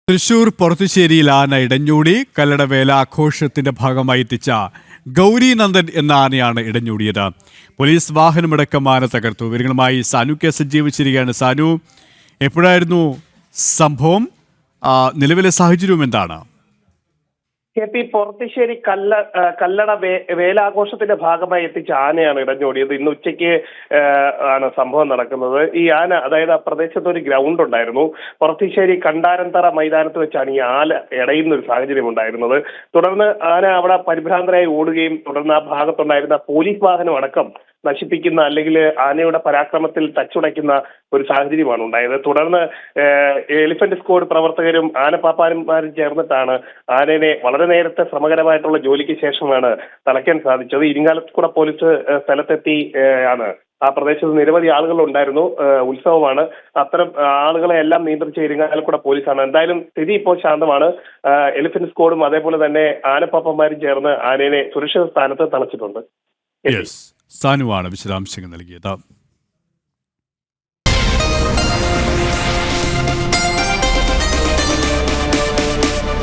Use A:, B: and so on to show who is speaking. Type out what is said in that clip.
A: തൃശൂർ പൊറത്തുശ്ശേരിയിൽ ആന ഇടഞ്ഞൂടി. കല്ലടവേല ആഘോഷത്തിന്റെ ഭാഗമായി എത്തിച്ച ഗൗരി നന്ദൻ എന്ന ആനയാണ് ഇടഞ്ഞൂടിയത്. പോലീസ് വാഹനമടക്കം ആന തകർത്തു. വിവരങ്ങളുമായി സാനു കെ സജ്ജീവിച്ചിരിക്കുകയാണ്. സാനു, എപ്പോഴായിരുന്നു സംഭവം? നിലവിലെ സാഹചര്യവും എന്താണ്?
B: കെ.പി. പൊറത്തുശ്ശേരി കല്ലട വേലാഘോഷത്തിന്റെ ഭാഗമായി എത്തിച്ച ആനയാണ് ഇടഞ്ഞോടിയത്. ഇന്ന് ഉച്ചയ്ക്ക് ആണ് സംഭവം നടക്കുന്നത്. ഈ ആന, അതായത് ആ പ്രദേശത്ത് ഒരു ഗ്രൗണ്ട് ഉണ്ടായിരുന്നു. പൊറത്തുശ്ശേരി കണ്ടാരന്തറ മൈതാനത്ത് വെച്ചാണ് ഈ ആന ഇടയുന്ന ഒരു സാഹചര്യം ഉണ്ടായിരുന്നത്. തുടർന്ന് ആന അവിടെ പരിഭ്രാന്തരായി ഓടുകയും തുടർന്ന് ആ ഭാഗത്തുണ്ടായിരുന്ന പോലീസ് വാഹനം അടക്കം നശിപ്പിക്കുന്ന, അല്ലെങ്കിൽ ആനയുടെ പരാക്രമത്തിൽ തച്ചുടയ്ക്കുന്ന ഒരു സാഹചര്യമാണ് ഉണ്ടായത്. തുടർന്ന് എലിഫന്റ് സ്ക്വാഡ് പ്രവർത്തകരും ആനപ്പാപ്പാന്മാരും ചേർന്നിട്ടാണ് ആനയെ വളരെ നേരത്തെ ശ്രമകരമായിട്ടുള്ള ജോലിക്ക് ശേഷമാണ് തളയ്ക്കാൻ സാധിച്ചത്. ഇരിങ്ങാലക്കുട പോലീസ് സ്ഥലത്തെത്തി ആണ്. ആ പ്രദേശത്ത് നിരവധി ആളുകൾ ഉണ്ടായിരുന്നു. ഉത്സവമാണ്. അത്തരം ആളുകളെ എല്ലാം നിയന്ത്രിച്ച ഇരിങ്ങാലക്കുട പോലീസാണ്. എന്തായാലും സ്ഥിതി ഇപ്പോൾ ശാന്തമാണ്. എലിഫന്റ് സ്ക്വാഡും അതേപോലെ തന്നെ ആനപ്പാപ്പന്മാരും ചേർന്ന് ആനയെ സുരക്ഷിത സ്ഥാനത്ത് തളച്ചിട്ടുണ്ട്.
A: സാനുവാണ് വിശദാംശങ്ങൾ നൽകിയത്.